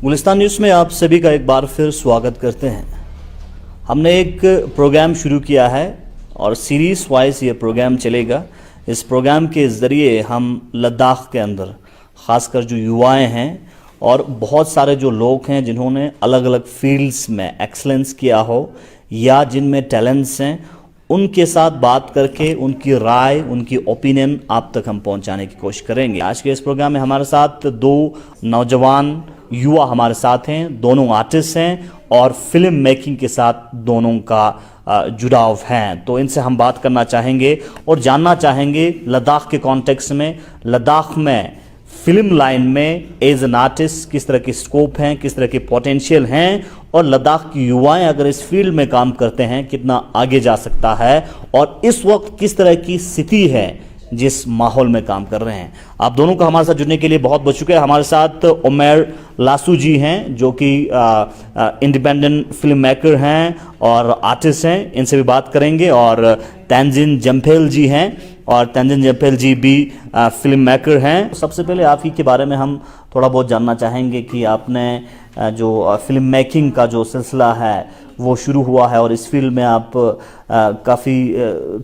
Gulistan news में आप सभी का एक बार फिर स्वागत करते हैं। हमने एक प्रोग्राम शुरू किया है और सीरीज़ वाइज ये प्रोग्राम चलेगा। इस प्रोग्राम के ज़रिए हम लद्दाख के अंदर ख़ासकर जो युवाएं हैं और बहुत सारे जो लोग हैं जिन्होंने अलग अलग फील्ड्स में एक्सलेंस किया हो या जिनमें टैलेंट्स हैं, उनके साथ बात करके उनकी राय, उनकी ओपिनियन आप तक हम पहुंचाने की कोशिश करेंगे। आज के इस प्रोग्राम में हमारे साथ दो नौजवान युवा हमारे साथ हैं, दोनों आर्टिस्ट हैं और फिल्म मेकिंग के साथ दोनों का जुड़ाव है। तो इनसे हम बात करना चाहेंगे और जानना चाहेंगे लद्दाख के कॉन्टेक्स्ट में, लद्दाख में फिल्म लाइन में एज एन आर्टिस्ट किस तरह के स्कोप हैं, किस तरह के पोटेंशियल हैं और लद्दाख की युवाएं अगर इस फील्ड में काम करते हैं कितना आगे जा सकता है और इस वक्त किस तरह की स्थिति है जिस माहौल में काम कर रहे हैं। आप दोनों का हमारे साथ जुड़ने के लिए बहुत बहुत शुक्रिया। हमारे साथ उमर लासू जी हैं जो कि इंडिपेंडेंट फिल्म मेकर हैं और आर्टिस्ट हैं, इनसे भी बात करेंगे। और तंजिन जम्फेल जी हैं और तंजिन जम्फेल जी भी फिल्म मेकर हैं। सबसे पहले आप ही के बारे में हम थोड़ा बहुत जानना चाहेंगे कि आपने जो फिल्म मेकिंग का जो सिलसिला है वो शुरू हुआ है और इस फील्ड में आप काफ़ी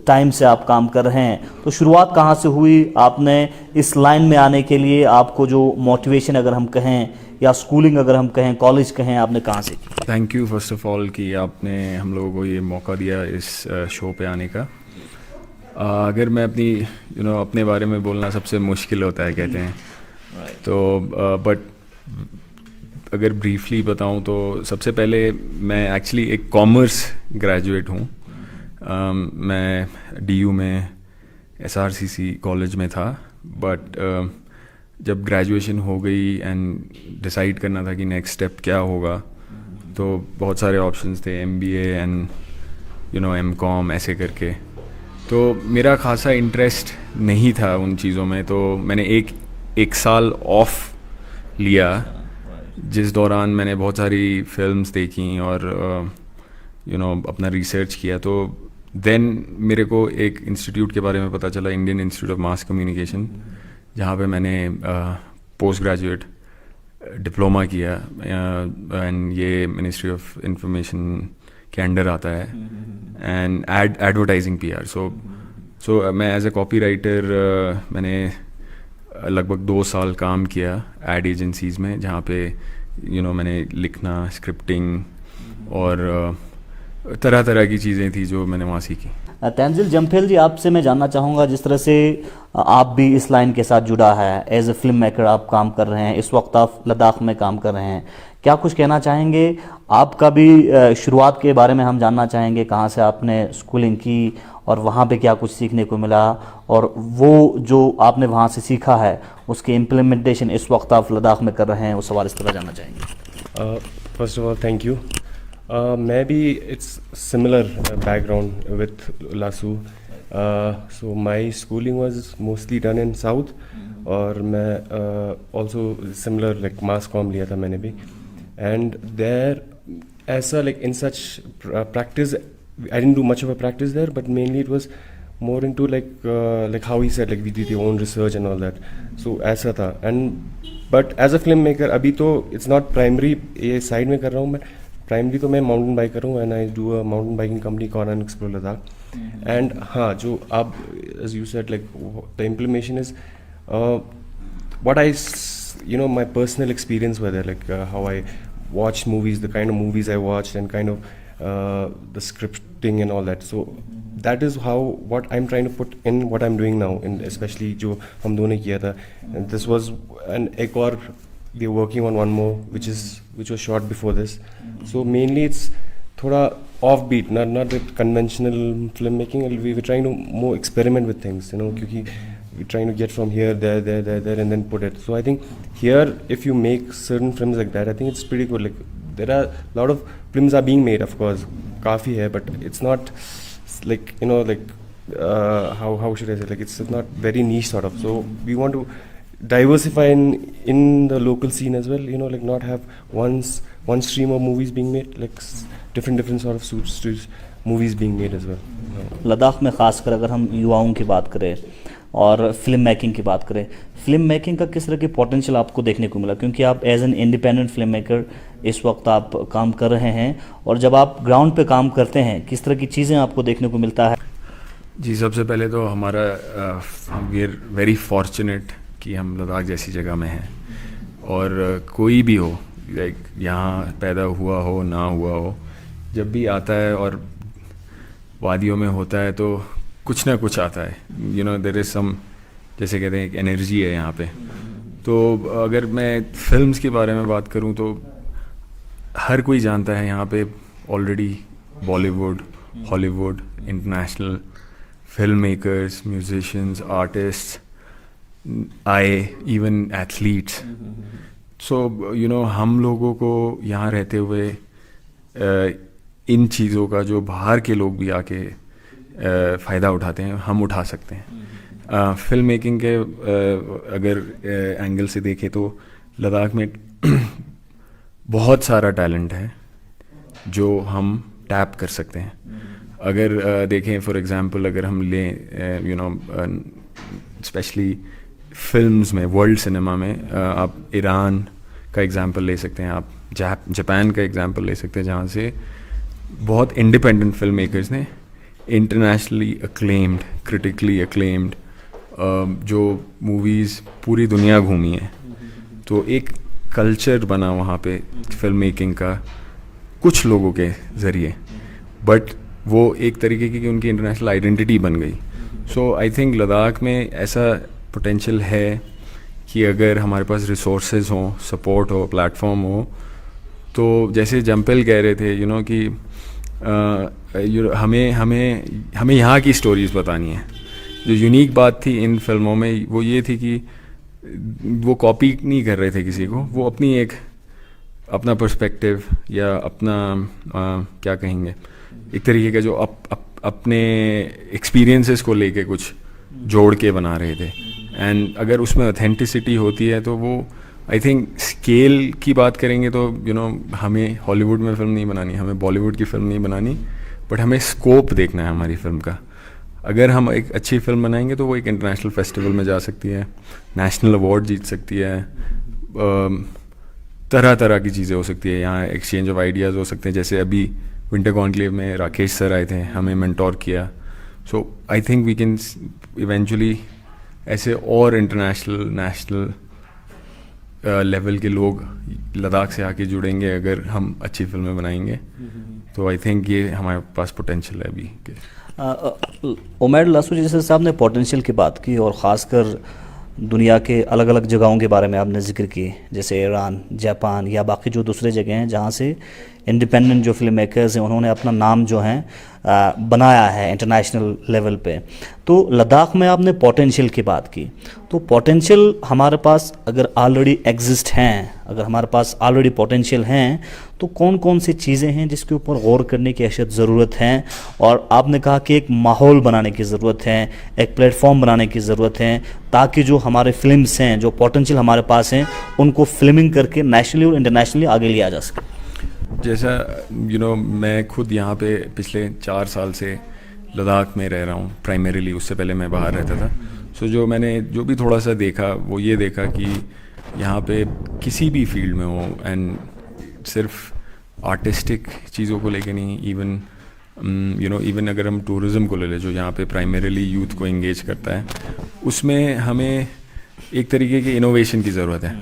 टाइम से आप काम कर रहे हैं, तो शुरुआत कहाँ से हुई? आपने इस लाइन में आने के लिए आपको जो मोटिवेशन अगर हम कहें या स्कूलिंग अगर हम कहें, कॉलेज कहें, आपने कहाँ से की? Thank you first of all कि आपने हम लोगों को ये मौका दिया इस शो पे आने का। अगर मैं अपनी अपने बारे में बोलना सबसे मुश्किल होता है कहते हैं, तो बट अगर ब्रीफली बताऊं तो सबसे पहले मैं एक्चुअली एक कॉमर्स ग्रेजुएट हूं। मैं डीयू में एसआरसीसी कॉलेज में था, बट जब ग्रेजुएशन हो गई एंड डिसाइड करना था कि नेक्स्ट स्टेप क्या होगा, तो बहुत सारे ऑप्शंस थे, एमबीए एंड एमकॉम ऐसे करके। तो मेरा खासा इंटरेस्ट नहीं था उन चीज़ों में, तो मैंने एक साल ऑफ लिया जिस दौरान मैंने बहुत सारी फिल्म्स देखी और अपना रिसर्च किया। तो देन मेरे को एक इंस्टीट्यूट के बारे में पता चला, Indian institute of mass communication, जहाँ पे मैंने पोस्ट ग्रेजुएट डिप्लोमा किया एंड ये मिनिस्ट्री ऑफ इंफॉर्मेशन के अंडर आता है एंड एडवर्टाइजिंग पीआर। सो मैं एज ए कॉपी राइटर मैंने लगभग 2 साल काम किया एड एजेंसीज़ में, जहाँ पे मैंने लिखना, स्क्रिप्टिंग और तरह तरह की चीज़ें थी जो मैंने वहाँ सीखी। तंजिन जम्फेल जी, आपसे मैं जानना चाहूँगा, जिस तरह से आप भी इस लाइन के साथ जुड़ा है, एज ए फिल्म मेकर आप काम कर रहे हैं, इस वक्त आप लद्दाख में काम कर रहे हैं, क्या कुछ कहना चाहेंगे? आपका भी शुरुआत के बारे में हम जानना चाहेंगे, कहाँ से आपने स्कूलिंग की और वहाँ पे क्या कुछ सीखने को मिला और वो जो आपने वहाँ से सीखा है उसके इम्प्लीमेंटेशन इस वक्त आप लद्दाख में कर रहे हैं, उस हवाले से थोड़ा जानना चाहेंगे। First of all thank you. मैं भी it's similar background with Lasu. So my schooling was mostly done in south और मैं also similar like mass com लिया था मैंने भी। एंड देयर ऐसा like in such practice I didn't do much of a practice there, but mainly it was more into like how he said, like we did your own research and all that. So ऐसा था। And but as a filmmaker अभी तो it's not primary, ये side में कर रहा हूँ मैं। Primary तो मैं mountain bike कर रहा हूँ and I do a mountain biking company called and Explore Ladakh। And हाँ, जो आप as you said like the implementation is what I my personal experience with it, like how I watched movies, the kind of movies I watched and kind of the scripting and all that. So that is how what I'm trying to put in what I'm doing now, and especially जो हम दोनों ने किया था, and this was an एक और we are working on one more which was shot before this. So mainly it's थोड़ा offbeat, not the conventional filmmaking. We were trying to more experiment with things, क्योंकि we're trying to get from here, there and then put it. So I think here if you make certain films like that, I think it's pretty good. Like there are a lot of films are being made, of course, काफ़ी है, but it's not like how should I say, like it's not very niche sort of. So we want to diversify in the local scene as well, like not have one stream of movies being made, like different sort of movies being made as well. Ladakh में ख़ासकर अगर हम युवाओं की बात करें और film making की बात करें, फिल्म मेकिंग का किस तरह की पोटेंशियल आपको देखने को मिला, क्योंकि आप as an independent film maker इस वक्त आप काम कर रहे हैं, और जब आप ग्राउंड पे काम करते हैं किस तरह की चीज़ें आपको देखने को मिलता है? जी, सबसे पहले तो हमारा वी आर वेरी फॉर्चुनेट कि हम लद्दाख जैसी जगह में हैं, और कोई भी हो, लाइक यहाँ पैदा हुआ हो ना हुआ हो, जब भी आता है और वादियों में होता है तो कुछ ना कुछ आता है, you know there is some, जैसे कहते हैं एक एनर्जी है यहाँ पे। तो अगर मैं फिल्म्स के बारे में बात करूँ तो हर कोई जानता है यहाँ पे already Bollywood, Hollywood, international film makers, musicians, artist आए, even athletes. So you know हम लोगों को यहाँ रहते हुए इन चीज़ों का जो बाहर के लोग भी आके फ़ायदा उठाते हैं, हम उठा सकते हैं। फिल्म मेकिंग के अगर एंगल से देखें तो लद्दाख में बहुत सारा टैलेंट है जो हम टैप कर सकते हैं। अगर देखें फॉर एग्जांपल, अगर हम लें यू नो स्पेशली फिल्म्स में, वर्ल्ड सिनेमा में, आप ईरान का एग्जांपल ले सकते हैं, आप जापान का एग्जांपल ले सकते हैं, जहाँ से बहुत इंडिपेंडेंट फिल्म मेकर्स ने इंटरनेशनली अक्लेम्ड, क्रिटिकली अक्लेम्ड जो मूवीज़ पूरी दुनिया घूमी हैं। तो एक कल्चर बना वहाँ पे फिल्म मेकिंग का कुछ लोगों के ज़रिए, बट वो एक तरीके की उनकी इंटरनेशनल आइडेंटिटी बन गई। सो आई थिंक लद्दाख में ऐसा पोटेंशियल है कि अगर हमारे पास रिसोर्सेज हों, सपोर्ट हो, प्लेटफॉर्म हो, तो जैसे जंपेल कह रहे थे, यू नो कि हमें यहाँ की स्टोरीज़ बतानी है। जो यूनिक बात थी इन फिल्मों में वो ये थी कि वो कॉपी नहीं कर रहे थे किसी को, वो अपनी एक अपना पर्सपेक्टिव या अपना क्या कहेंगे, एक तरीके का जो अपने एक्सपीरियंसेस को लेके कुछ जोड़ के बना रहे थे। एंड अगर उसमें ऑथेंटिसिटी होती है तो वो, आई थिंक स्केल की बात करेंगे तो यू नो हमें हॉलीवुड में फ़िल्म नहीं बनानी, हमें बॉलीवुड की फ़िल्म नहीं बनानी, बट हमें स्कोप देखना है हमारी फ़िल्म का। अगर हम एक अच्छी फ़िल्म बनाएंगे तो वो एक इंटरनेशनल फेस्टिवल में जा सकती है, नेशनल अवार्ड जीत सकती है, तरह तरह की चीज़ें हो सकती है, यहाँ एक्सचेंज ऑफ आइडियाज़ हो सकते हैं। जैसे अभी विंटर कॉन्क्लेव में राकेश सर आए थे, हमें मेंटोर किया। So I think we can eventually ऐसे और इंटरनेशनल, नेशनल लेवल के लोग लद्दाख से आके जुड़ेंगे अगर हम अच्छी फिल्में बनाएंगे। तो आई थिंक ये हमारे पास पोटेंशियल है अभी। उमैर लासू जी, जैसे साहब ने पोटेंशियल की बात की और ख़ासकर दुनिया के अलग अलग जगहों के बारे में आपने जिक्र की, जैसे ईरान, जापान या बाकी जो दूसरे जगह हैं जहाँ से इंडिपेंडेंट जो फिल्म मेकर्स हैं उन्होंने अपना नाम जो है बनाया है इंटरनेशनल लेवल पे। तो लद्दाख में आपने पोटेंशियल की बात की, तो पोटेंशियल हमारे पास अगर ऑलरेडी एग्जिस्ट हैं, अगर हमारे पास ऑलरेडी पोटेंशियल हैं, तो कौन कौन सी चीज़ें हैं जिसके ऊपर गौर करने की अशद ज़रूरत है? और आपने कहा कि एक माहौल बनाने की ज़रूरत है, एक प्लेटफॉर्म बनाने की ज़रूरत है, ताकि जो हमारे फिल्म्स हैं, जो पोटेंशियल हमारे पास हैं, उनको फिल्मिंग करके नेशनली और इंटरनेशनली आगे लिया जा सके। जैसा यू नो मैं खुद यहाँ पे पिछले 4 साल से लद्दाख में रह रहा हूँ प्राइमरीली, उससे पहले मैं बाहर रहता था। सो जो मैंने जो भी थोड़ा सा देखा वो ये देखा कि यहाँ पे किसी भी फील्ड में हो, एंड सिर्फ आर्टिस्टिक चीज़ों को लेके नहीं, इवन यू नो इवन अगर हम टूरिज़्म को ले लें जो यहाँ पे प्राइमरीली यूथ को एंगेज करता है, उसमें हमें एक तरीके की इनोवेशन की ज़रूरत है।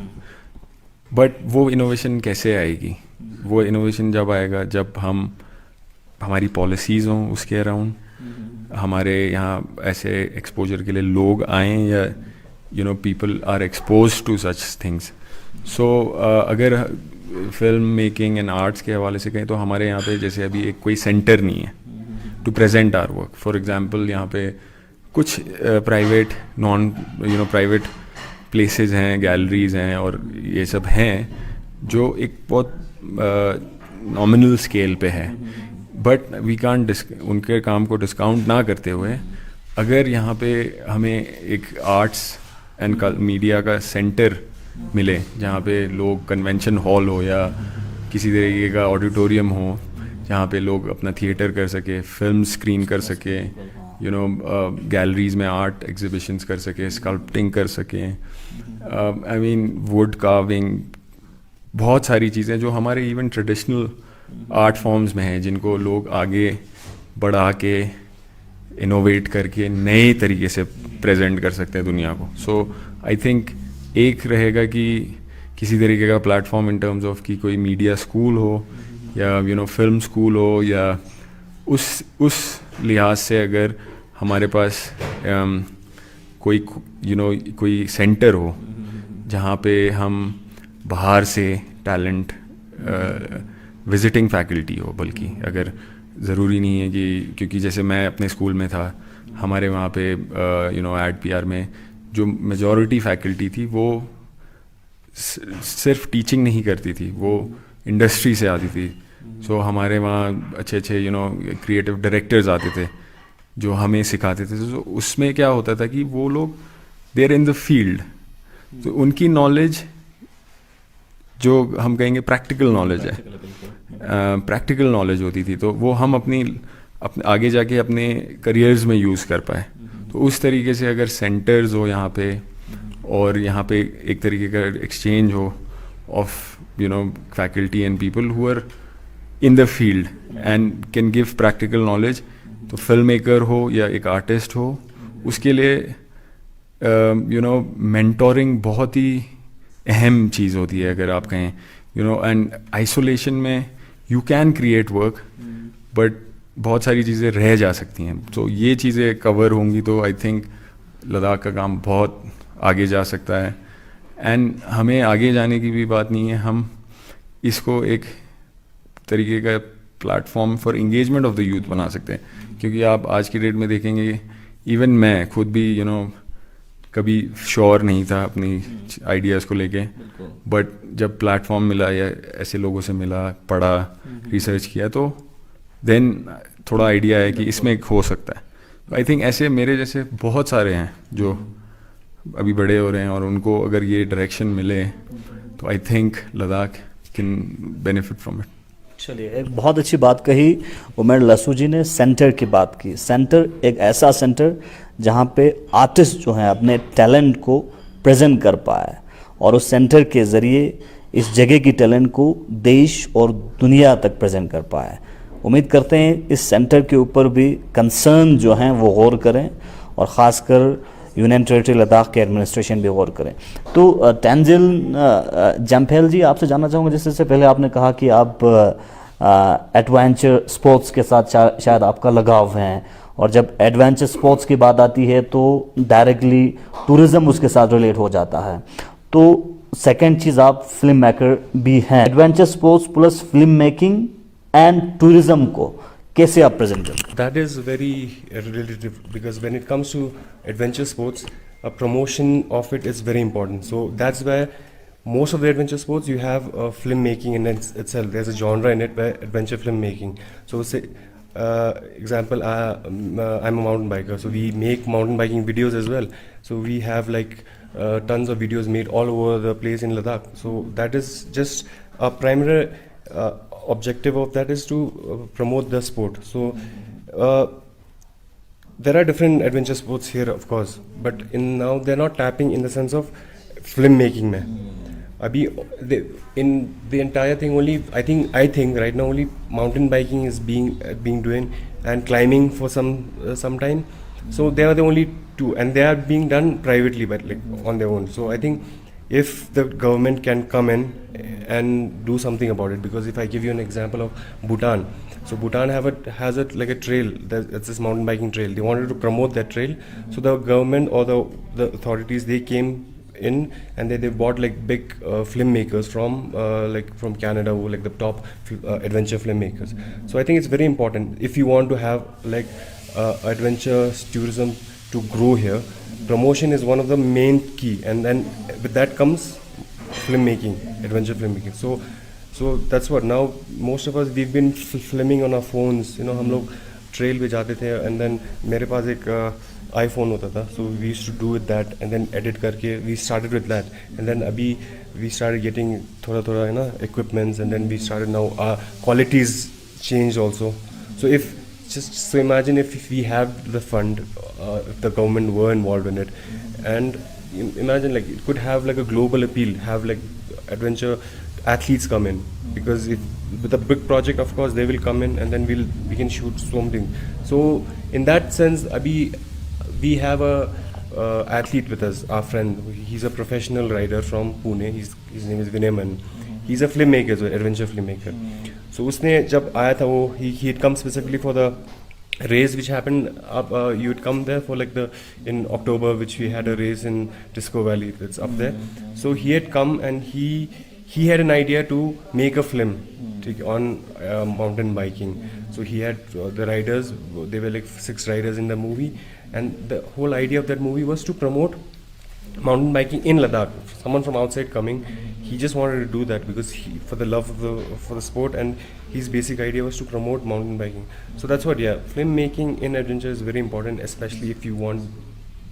बट वो इनोवेशन कैसे आएगी? वो इनोवेशन जब आएगा जब हमारी पॉलिसीज़ हों उसके अराउंड, हमारे यहाँ ऐसे एक्सपोजर के लिए लोग आएँ, या you know people are expose to such things. So अगर फिल्म मेकिंग एंड आर्ट्स के हवाले से कहें तो हमारे यहाँ पे जैसे अभी एक कोई सेंटर नहीं है to present our work. For example यहाँ पे कुछ प्राइवेट प्राइवेट प्लेसेस हैं, गैलरीज हैं और ये सब हैं जो एक बहुत नॉमिनल स्केल पे है, बट वी कांट उनके काम को डिस्काउंट ना करते हुए अगर यहाँ पे हमें एक आर्ट्स एंड मीडिया का सेंटर मिले जहाँ पे लोग कन्वेंशन हॉल हो या किसी तरीके का ऑडिटोरियम हो जहाँ पे लोग अपना थिएटर कर सके, फिल्म स्क्रीन कर सके, यू नो गैलरीज में आर्ट एग्जिबिशंस कर सकें, स्कल्पटिंग कर सकें, आई मीन वुड कार्विंग, बहुत सारी चीज़ें जो हमारे इवन ट्रेडिशनल आर्ट फॉर्म्स में हैं, जिनको लोग आगे बढ़ा के इनोवेट करके नए तरीके से प्रेजेंट कर सकते हैं दुनिया को. सो आई थिंक एक रहेगा कि किसी तरीके का प्लेटफॉर्म इन टर्म्स ऑफ कि कोई मीडिया स्कूल हो या यू नो फिल्म स्कूल हो, या उस लिहाज से अगर हमारे पास कोई यू नो कोई सेंटर हो जहाँ पे हम बाहर से टैलेंट, विजिटिंग फैकल्टी हो, बल्कि अगर ज़रूरी नहीं है कि, क्योंकि जैसे मैं अपने स्कूल में था, हमारे वहाँ पे यू नो एड PR में जो मेजॉरिटी फैकल्टी थी वो सिर्फ टीचिंग नहीं करती थी, वो इंडस्ट्री से आती थी. सो हमारे वहाँ अच्छे अच्छे यू नो क्रिएटिव डायरेक्टर्स आते थे जो हमें सिखाते थे. तो उसमें क्या होता था कि वो लोग देयर इन द फील्ड, तो उनकी नॉलेज जो हम कहेंगे प्रैक्टिकल नॉलेज है, प्रैक्टिकल नॉलेज होती थी, तो वो हम अपने आगे जाके अपने करियर्स में यूज़ कर पाए. तो उस तरीके से अगर सेंटर्स हो यहाँ पे, और यहाँ पे एक तरीके का एक्सचेंज हो of you know faculty and people who are in the field and can give practical knowledge, तो फिल्म मेकर हो या एक आर्टिस्ट हो, उसके लिए यू नो मेंटोरिंग बहुत ही अहम चीज़ होती है. अगर आप कहें यू नो, एंड आइसोलेशन में you can create work, but बहुत सारी चीज़ें रह जा सकती हैं. तो ये चीज़ें कवर होंगी तो आई थिंक लद्दाख का काम बहुत आगे जा सकता है. एंड हमें आगे जाने की भी बात नहीं है, हम इसको एक तरीके का platform for engagement of the youth बना सकते हैं. क्योंकि आप आज की डेट में देखेंगे, इवन मैं खुद भी यू नो कभी श्योर नहीं था अपनी आइडियाज़ को लेके, बट जब प्लेटफॉर्म मिला या ऐसे लोगों से मिला, पढ़ा, रिसर्च किया, तो देन थोड़ा आइडिया है कि इसमें हो सकता है. आई थिंक ऐसे मेरे जैसे बहुत सारे हैं जो अभी बड़े हो रहे हैं, और उनको अगर ये डायरेक्शन मिले तो I think Ladakh can benefit from it. चलिए, एक बहुत अच्छी बात कही उमर लस्सू जी ने, सेंटर की बात की. सेंटर एक ऐसा सेंटर जहाँ पे आर्टिस्ट जो हैं अपने टैलेंट को प्रेजेंट कर पाए, और उस सेंटर के ज़रिए इस जगह की टैलेंट को देश और दुनिया तक प्रेजेंट कर पाए. उम्मीद करते हैं इस सेंटर के ऊपर भी कंसर्न जो हैं वो गौर करें, और ख़ासकर यूनियन टेरिटरी लद्दाख के एडमिनिस्ट्रेशन भी गौर करें. तो तंजिल जम्फेल जी, आपसे जानना चाहूँगा, जिससे पहले आपने कहा कि आप एडवेंचर स्पोर्ट्स के साथ शायद आपका लगाव है, और जब एडवेंचर स्पोर्ट्स की बात आती है तो डायरेक्टली टूरिज़्म उसके साथ रिलेट हो जाता है. तो सेकंड चीज़, आप फिल्म मेकर भी हैं. Adventure sports plus film making and tourism को कैसे आप प्रेजेंट करते हैं? That is very relative, because when it comes to adventure sports, a promotion of it is very important. So that's where most of the adventure sports you have filmmaking in itself. There's a genre in it where adventure filmmaking. So say, example, I'm a mountain biker, so we make mountain biking videos as well. So we have like tons of videos made all over the place in Ladakh. So that is just a primary objective of that is to promote the sport. So there are different adventure sports here, of course, but now they're not tapping in the sense of film making mein. Abhi in the entire thing only I think right now only mountain biking is being doing, and climbing for some time. So they are the only two, and they are being done privately, but like on their own. So I think if the government can come in and do something about it, because if I give you an example of Bhutan, so Bhutan has like a trail, that's this mountain biking trail. They wanted to promote that trail, so the government or the authorities, they came in and they bought like big filmmakers from Canada, who like the top adventure filmmakers. So I think it's very important if you want to have like adventure tourism to grow here. Promotion is one of the main key, and then with that comes filmmaking, adventure filmmaking. So that's what now most of us, we've been filming on our phones. You know, हम लोग trail पे जाते थे, and then मेरे पास एक iPhone होता था, so we used to do with that, and then edit करके we started with that, and then अभी we started getting थोड़ा है ना equipments, and then we started now qualities changed also. So if just so imagine if we have the fund, if the government were involved in it, and imagine like it could have like a global appeal, have like adventure athletes come in, because if with a big project, of course they will come in, and then we can shoot something. So in that sense, we have a athlete with us, our friend. He's a professional rider from Pune. His name is Vinayman. He's a filmmaker, so adventure filmmaker. So उसने जब आया था वो, he had come specifically for the race which happened up. You would come there for like in October, which we had a race in Disco Valley. It's up there. So he had come, and he had an idea to make a film on mountain biking. So he had the riders. There were like 6 riders in the movie, and the whole idea of that movie was to promote mountain biking in Ladakh. Someone from outside coming, he just wanted to do that because for the love of for the sport, and his basic idea was to promote mountain biking. So that's what, film making in adventure is very important, especially if you want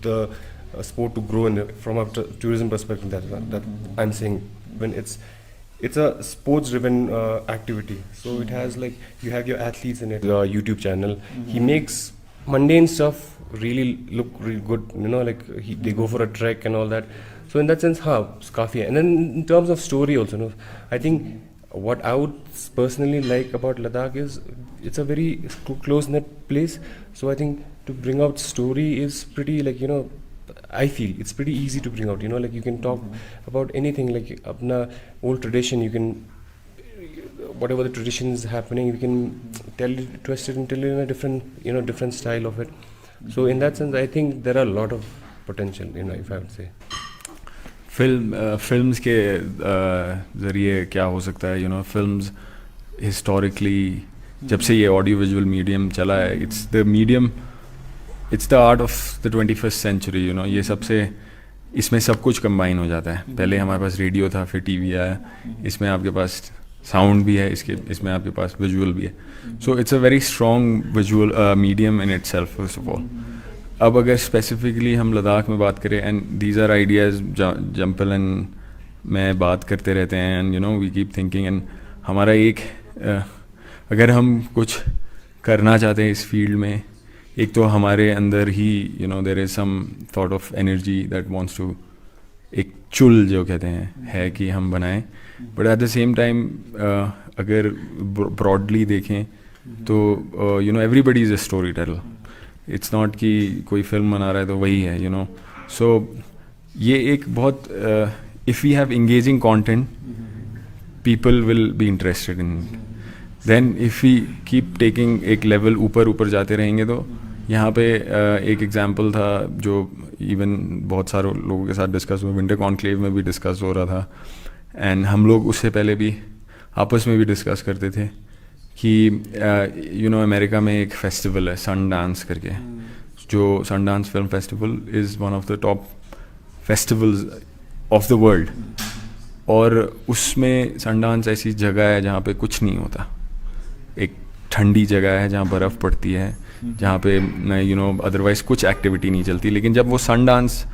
the sport to grow from a tourism perspective. That I'm saying, when it's a sports driven activity. So it has like, you have your athletes in it. Your YouTube channel, he makes mundane stuff really look really good, like they go for a trek and all that. So in that sense, it's kafi hai. And then in terms of story also, I think what I would personally like about Ladakh is it's a very close-knit place. So I think to bring out story is pretty like, I feel it's pretty easy to bring out, like you can talk about anything, like apna old tradition, you can, whatever the tradition is happening, you can twist it and tell it in a different style of it. So in that sense, I think there are a lot of potential, if I would say. Films के ज़रिए क्या हो सकता है, films historically जब से ये audio visual medium चला है, it's the art of the 21st century, ये सबसे, इसमें सब कुछ कंबाइन हो जाता है. पहले हमारे पास रेडियो था, फिर टीवी आया, इसमें आपके पास साउंड भी है, इसमें आपके पास विजुअल भी है. So it's a very strong visual medium in itself first of all. अब अगर स्पेसिफिकली हम लद्दाख में बात करें, एंड दीज आर आइडियाज़ जंपल एंड मैं बात करते रहते हैं, and we keep thinking, and हमारा एक अगर हम कुछ करना चाहते हैं इस फील्ड में, एक तो हमारे अंदर ही there is some thought of energy that wants to, एक चुल जो कहते हैं है कि हम बनाएं. But at the same time अगर ब्रॉडली देखें तो everybody is a story teller. It's not कि कोई फिल्म बना रहा है तो वही है, सो ये एक बहुत, if we have engaging content, people will be interested in. Then if we keep taking एक लेवल ऊपर जाते रहेंगे, तो यहाँ पे एक एग्जांपल था जो इवन बहुत सारे लोगों के साथ डिस्कस हुआ, विंटर कॉन्क्लेव में भी डिस्कस हो रहा था, एंड हम लोग उससे पहले भी आपस में भी डिस्कस करते थे कि अमेरिका में एक फेस्टिवल है सनडांस करके, जो Sundance film festival is one of the top festivals of the world. और उसमें सनडांस ऐसी जगह है जहाँ पे कुछ नहीं होता, एक ठंडी जगह है जहाँ बर्फ़ पड़ती है, जहाँ पे अदरवाइज़ कुछ एक्टिविटी नहीं चलती. लेकिन जब वो सनडांस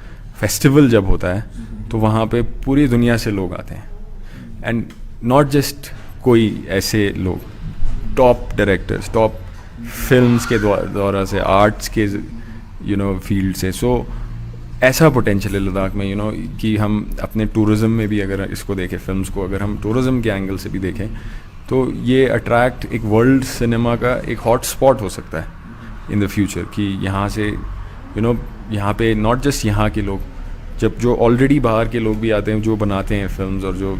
फेस्टिवल जब होता है, तो वहाँ पे पूरी दुनिया से लोग आते हैं, एंड नॉट जस्ट कोई ऐसे लोग, टॉप डायरेक्टर्स, टॉप फिल्म्स के द्वारा से, आर्ट्स के फील्ड से. सो ऐसा पोटेंशियल है लद्दाख में, कि हम अपने टूरिज़्म में भी अगर इसको देखें, फिल्म्स को अगर हम टूरिज़्म के एंगल से भी देखें, तो ये अट्रैक्ट एक वर्ल्ड सिनेमा का एक हॉट स्पॉट हो सकता है इन द फ्यूचर. कि यहाँ से यहाँ पे नॉट जस्ट यहाँ के लोग, जब जो ऑलरेडी बाहर के लोग भी आते हैं जो बनाते हैं फिल्म्स, और जो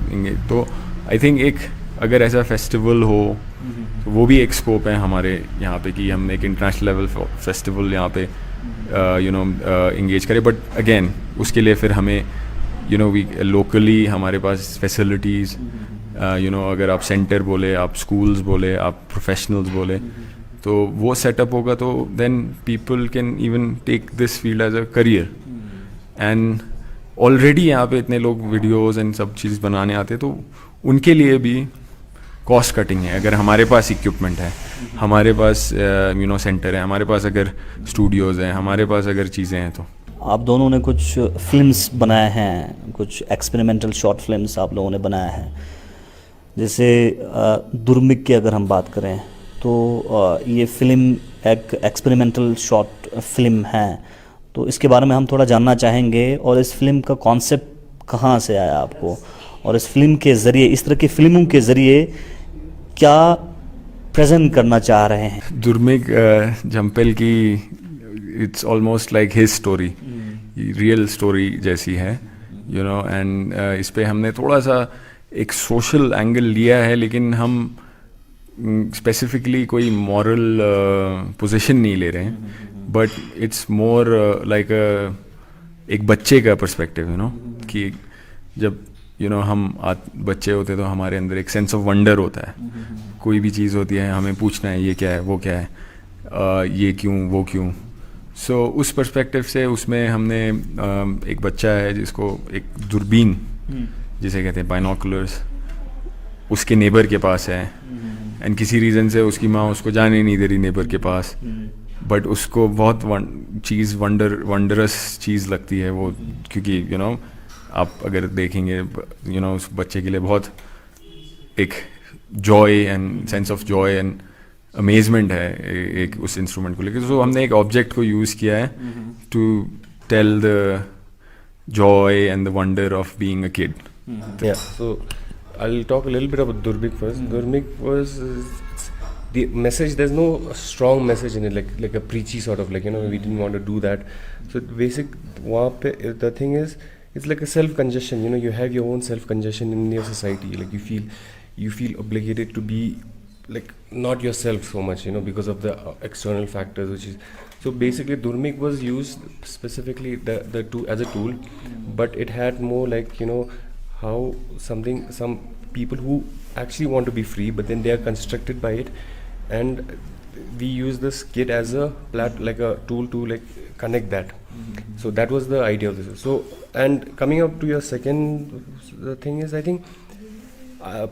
तो आई थिंक एक अगर ऐसा फेस्टिवल हो, तो वो भी एक स्कोप है हमारे यहाँ पे कि हम एक इंटरनेशनल लेवल फेस्टिवल यहाँ पे इंगेज करें. बट अगेन उसके लिए फिर हमें वी लोकली हमारे पास फैसिलिटीज़, अगर आप सेंटर बोले, आप स्कूल्स बोले, आप प्रोफेशनल्स बोले, तो वो सेटअप होगा, तो then people can even take this field as a career. And already यहाँ पे इतने लोग वीडियोज़ एंड सब चीज़ बनाने आते हैं, तो उनके लिए भी कॉस्ट कटिंग है. अगर हमारे पास इक्विपमेंट है, हमारे पास सेंटर है, हमारे पास अगर स्टूडियोज़ हैं, हमारे पास अगर चीज़ें हैं. तो आप दोनों ने कुछ फिल्म्स बनाए हैं, कुछ एक्सपेरिमेंटल शॉर्ट फिल्म्स आप लोगों ने बनाए हैं. जैसे दुर्मिक की अगर हम बात करें, तो ये फिल्म एक एक्सपेरिमेंटल शॉर्ट फिल्म है, तो इसके बारे में हम थोड़ा जानना चाहेंगे। और इस फिल्म का कॉन्सेप्ट कहाँ से आया आपको, और इस फिल्म के ज़रिए, इस तरह की फिल्मों के ज़रिए क्या प्रेजेंट करना चाह रहे हैं? दुर्मिक जम्पेल की it's almost like his story, real story जैसी है, यू नो। एंड इस पे हमने थोड़ा सा एक सोशल एंगल लिया है, लेकिन हम स्पेसिफिकली कोई मॉरल पोजीशन नहीं ले रहे हैं, बट इट्स मोर लाइक एक बच्चे का पर्सपेक्टिव, यू नो, कि जब यू नो हम बच्चे होते तो हमारे अंदर एक सेंस ऑफ वंडर होता है। कोई भी चीज़ होती है हमें पूछना है ये क्या है, वो क्या है, ये क्यों, वो क्यों। सो उस पर्सपेक्टिव से उसमें हमने एक बच्चा है जिसको एक दूरबीन जिसे कहते हैं बाइनोकुलर्स, उसके नेबर के पास है, एंड किसी रीज़न से उसकी माँ उसको जाने नहीं दे रही नेबर के पास, बट उसको बहुत वंडरस चीज़ लगती है वो, क्योंकि यू नो आप अगर देखेंगे यू नो उस बच्चे के लिए बहुत एक Joy and sense of Joy and amazement है एक उस इंस्ट्रूमेंट को लेकर। सो हमने एक ऑब्जेक्ट को यूज़ किया है to tell the joy and the wonder of being a kid. Yeah, so I'll talk a little bit about Durmik first. Durmik was the message. There's no strong message in it, like a preachy sort of, like, you know, we didn't want to do that. So basic, the thing is, it's like a self-congestion. You know, you have your own self-congestion in your society. Like you feel obligated to be like not yourself so much, you know, because of the external factors, which is. So basically, Durmik was used specifically the tool as a tool, but it had more like, you know, how some people who actually want to be free, but then they are constricted by it, and we use this kid as a like a tool to like connect that. So that was the idea of this. So, and coming up to your second the thing is, I think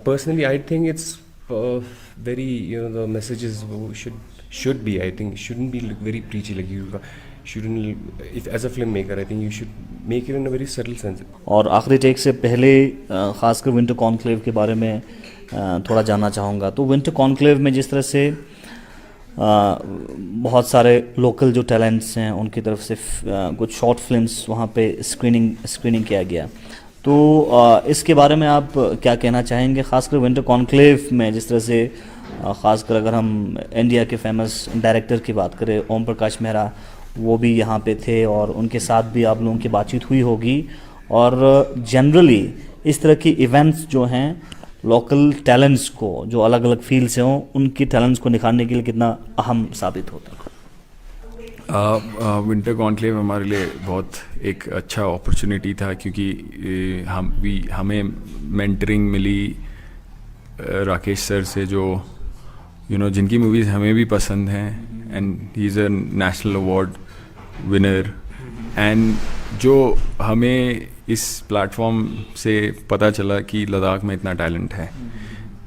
personally I think it's very, you know, the messages should be, I think shouldn't be like very preachy, like you shouldn't, if as a filmmaker I think you should make it in a very subtle sense. और आखिरी take से पहले ख़ासकर winter conclave के बारे में थोड़ा जानना चाहूँगा। तो विंटर कॉन्क्लेव में जिस तरह से बहुत सारे लोकल जो टैलेंट्स हैं उनकी तरफ से कुछ शॉर्ट फिल्म्स वहाँ पे स्क्रीनिंग किया गया, तो इसके बारे में आप क्या कहना चाहेंगे? ख़ासकर विंटर कॉन्क्लेव में जिस तरह से ख़ासकर अगर हम इंडिया के फेमस डायरेक्टर की बात करें, ओम प्रकाश मेहरा, वो भी यहाँ पे थे और उनके साथ भी आप लोगों की बातचीत हुई होगी। और जनरली इस तरह की इवेंट्स जो हैं लोकल टैलेंट्स को, जो अलग अलग फील्ड से हों, उनकी टैलेंट्स को निखारने के लिए कितना अहम साबित होता है? विंटर कॉन्क्लेव हमारे लिए बहुत एक अच्छा अपॉर्चुनिटी था, क्योंकि हमें मेंटरिंग मिली राकेश सर से, जो यू नो जिनकी मूवीज़ हमें भी पसंद हैं, and he is a national award winner, and जो हमें इस प्लेटफॉर्म से पता चला कि लद्दाख में इतना टैलेंट है,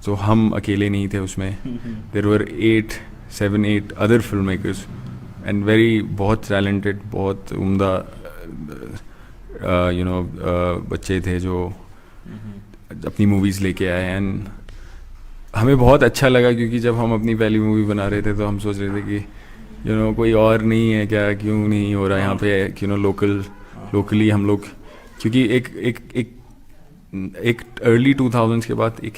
तो हम अकेले नहीं थे उसमें। There were 7-8 other film makers and बहुत टैलेंटेड, बहुत उम्दा यू नो बच्चे थे जो अपनी मूवीज़ लेके आए, एंड हमें बहुत अच्छा लगा, क्योंकि जब हम अपनी पहली मूवी बना रहे थे तो हम सोच रहे थे कि यू नो कोई और नहीं है क्या, क्यों नहीं हो रहा यहाँ पे, यू नो लोकली हम लोग, क्योंकि एक अर्ली 2000s के बाद एक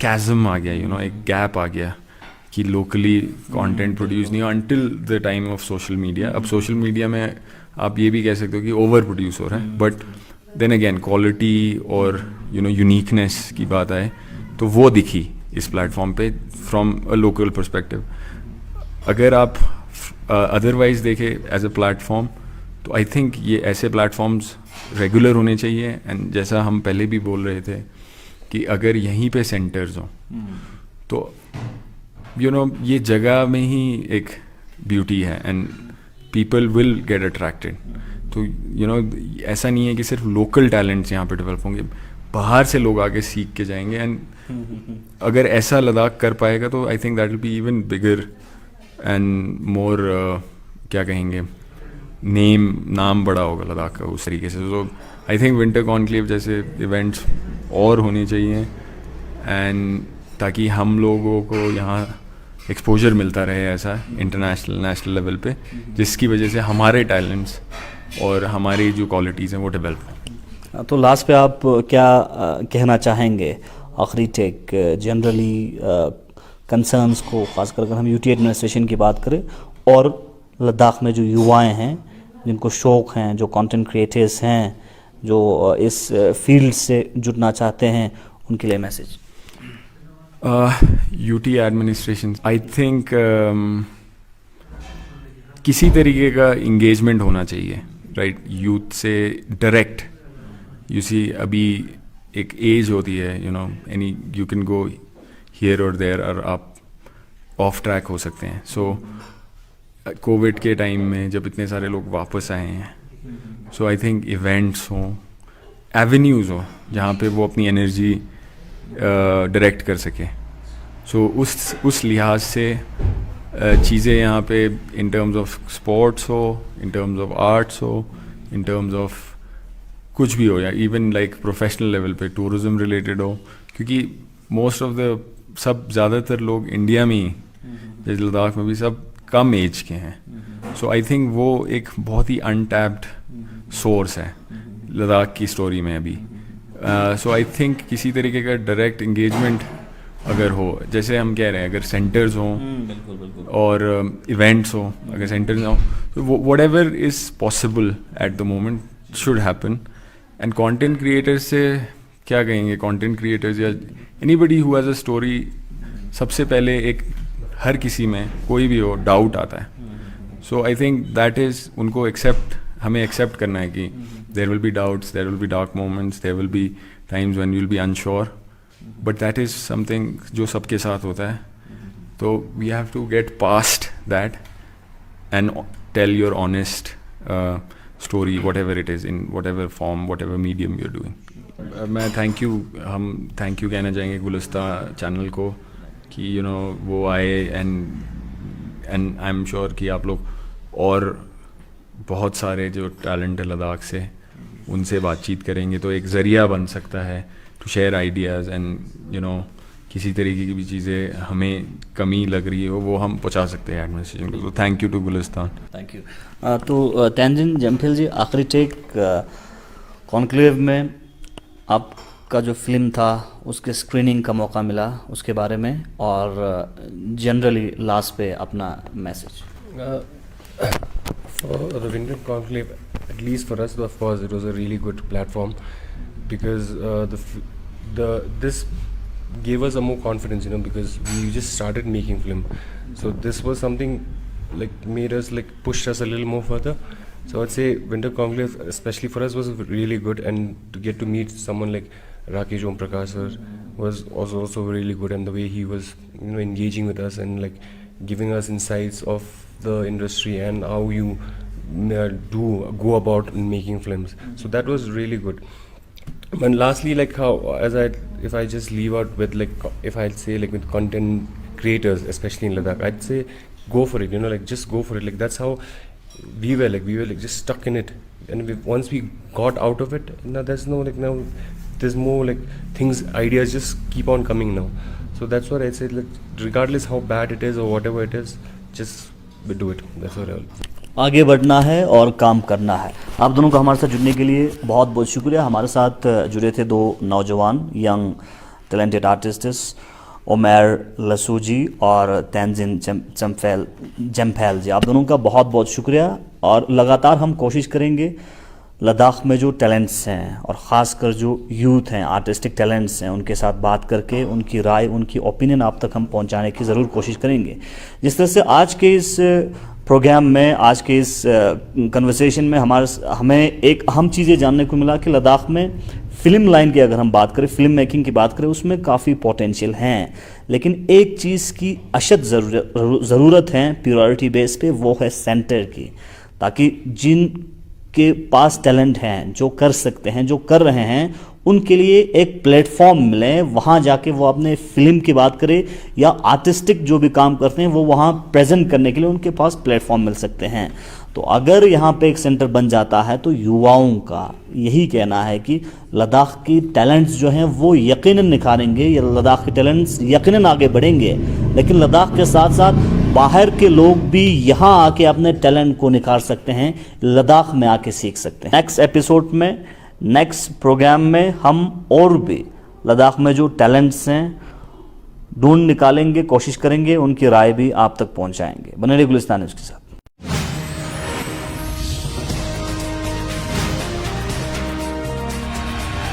कैज़म आ गया, यू नो एक गैप आ गया कि लोकली कंटेंट प्रोड्यूस नहीं हो until the time of social media. अब सोशल मीडिया में आप ये भी कह सकते हो कि ओवर प्रोड्यूस हो रहा है, बट देन अगेन क्वालिटी और यू नो यूनिकनेस की बात आए तो वो दिखी इस प्लेटफॉर्म पे फ्रॉम अ लोकल पर्सपेक्टिव। अगर आप अदरवाइज देखें एज अ प्लेटफॉर्म, तो आई थिंक ये ऐसे प्लेटफॉर्म्स रेगुलर होने चाहिए, एंड जैसा हम पहले भी बोल रहे थे कि अगर यहीं पे सेंटर्स हों तो यू नो ये जगह में ही एक ब्यूटी है, and people will get attracted. तो यू नो ऐसा नहीं है कि सिर्फ लोकल टैलेंट्स यहाँ पे डेवलप होंगे, बाहर से लोग आके सीख के जाएंगे, एंड अगर ऐसा लद्दाख कर पाएगा तो आई think that will be even bigger and more क्या कहेंगे, नाम बड़ा होगा लद्दाख का उस तरीके से। तो आई थिंक विंटर कॉन्क्लेव जैसे इवेंट्स और होने चाहिए, एंड ताकि हम लोगों को यहाँ एक्सपोजर मिलता रहे ऐसा इंटरनेशनल नेशनल लेवल पे, जिसकी वजह से हमारे टैलेंट्स और हमारी जो क्वालिटीज़ हैं वो डेवलप। तो लास्ट पे आप क्या कहना चाहेंगे आखिरी टेक जनरली कंसर्न्स को, खासकर अगर हम यूटी एडमिनिस्ट्रेशन की बात करें और लद्दाख में जो युवाएं हैं जिनको शौक़ हैं, जो कंटेंट क्रिएटर्स हैं, जो इस फील्ड से जुड़ना चाहते हैं, उनके लिए message? UT administration I think किसी तरीके का इंगेजमेंट होना चाहिए, राइट, यूथ से डायरेक्ट। यू सी अभी एक एज होती है, you no, any you can go here और देयर और आप ऑफ ट्रैक हो सकते हैं। सो कोविड के टाइम में जब इतने सारे लोग वापस आए हैं, सो आई थिंक इवेंट्स हों, एवेन्यूज़ हो जहाँ पे वो अपनी एनर्जी डायरेक्ट कर सके। सो उस लिहाज से चीज़ें यहाँ पे इन टर्म्स ऑफ स्पोर्ट्स हो, इन टर्म्स ऑफ आर्ट्स हो, इन टर्म्स ऑफ कुछ भी हो, या इवन लाइक प्रोफेशनल लेवल पे टूरिज़्म रिलेटेड हो, क्योंकि मोस्ट ऑफ द सब ज़्यादातर लोग इंडिया में ही, जैसे लद्दाख में भी, सब कम एज के हैं। सो आई थिंक वो एक बहुत ही अनटैप्ड सोर्स है लद्दाख की स्टोरी में अभी। सो आई थिंक किसी तरीके का डायरेक्ट इंगेजमेंट अगर हो, जैसे हम कह रहे हैं, अगर सेंटर्स हों और इवेंट्स हों, अगर सेंटर्स हों, तो what ever is possible at the moment should happen. And content creators से क्या कहेंगे, कंटेंट क्रिएटर्स या anybody who has a story, सबसे पहले एक हर किसी में कोई भी हो डाउट आता है। So I think that is उनको हमें एक्सेप्ट करना है कि there will be doubts, there will be dark moments, there will be times when you will be unsure, but that is something जो सबके साथ होता है। तो we have to get past that and tell your honest story, whatever it is, in whatever form, whatever medium you are doing. मैं हम thank you कहना चाहेंगे गुलिस्तान चैनल को कि वो आए, एंड आई एम श्योर कि आप लोग और बहुत सारे जो टैलेंट है लद्दाख से, उनसे बातचीत करेंगे तो एक ज़रिया बन सकता है टू शेयर आइडियाज़, एंड किसी तरीके की भी चीज़ें हमें कमी लग रही हो वो हम पहुंचा सकते हैं एडमिनिस्ट्रेशन को। तो thank you to Gulistan. Thank you. तो तेंजिन जमफेल जी, आखिरी टेक कॉन्क्लेव में आपका जो फिल्म था उसके स्क्रीनिंग का मौका मिला, उसके बारे में, और जनरली लास्ट पे अपना message. For the Winter Conclave, at least for us, of course, it was a really good platform because this gave us a more confidence, because we just started making film. So this was something like made us, like pushed us a little more further. So I'd say Winter Conclave, especially for us, was really good, and to get to meet someone like Rakesh Om Prakash sir was also really good, and the way he was engaging with us and like giving us insights of the industry and how you go about making films. So that was really good. And lastly, like if I just leave out with if I'd say with content creators, especially in Ladakh, I'd say go for it, just go for it. Like that's how we were just stuck in it, and once we got out of it, now there's more things, ideas just keep on coming now. So that's what I'd say, regardless how bad it is or whatever it is, just do it. That's what I'll आगे बढ़ना है और काम करना है। आप दोनों का हमारे साथ जुड़ने के लिए बहुत बहुत शुक्रिया। हमारे साथ जुड़े थे दो नौजवान यंग टैलेंटेड आर्टिस्ट्स, उमैर लसू जी और तेंजिन जमफेल जी। आप दोनों का बहुत बहुत शुक्रिया, और लगातार हम कोशिश करेंगे लद्दाख में जो टैलेंट्स हैं और ख़ासकर जो यूथ हैं, आर्टिस्टिक टैलेंट्स हैं, उनके साथ बात करके उनकी राय, उनकी ओपिनियन आप तक हम पहुंचाने की ज़रूर कोशिश करेंगे। जिस तरह से आज के इस प्रोग्राम में, आज के इस कन्वर्सेशन में हमें एक अहम चीज़ें जानने को मिला कि लद्दाख में फ़िल्म लाइन की अगर हम बात करें, फिल्म मेकिंग की बात करें, उसमें काफ़ी पोटेंशियल हैं, लेकिन एक चीज़ की अशद ज़रूरत है प्रायोरिटी बेस पे, वो है सेंटर की, ताकि जिन के पास टैलेंट हैं, जो कर सकते हैं, जो कर रहे हैं, उनके लिए एक प्लेटफॉर्म मिले, वहाँ जाके वो अपने फिल्म की बात करें या आर्टिस्टिक जो भी काम करते हैं वो वहाँ प्रेजेंट करने के लिए उनके पास प्लेटफॉर्म मिल सकते हैं। तो अगर यहाँ पे एक सेंटर बन जाता है तो युवाओं का यही कहना है कि लद्दाख की टैलेंट्स जो हैं वो यकीनन निखारेंगे, ये लद्दाख के टैलेंट्स यकीनन आगे बढ़ेंगे, लेकिन लद्दाख के साथ साथ बाहर के लोग भी यहाँ आके अपने टैलेंट को निखार सकते हैं, लद्दाख में आके सीख सकते हैं। नेक्स्ट एपिसोड में, नेक्स्ट प्रोग्राम में हम और भी लद्दाख में जो टैलेंट्स हैं ढूंढ निकालेंगे, कोशिश करेंगे, उनकी राय भी आप तक पहुँचाएंगे। बने रहिए गुलिस्तान न्यूज़ के साथ।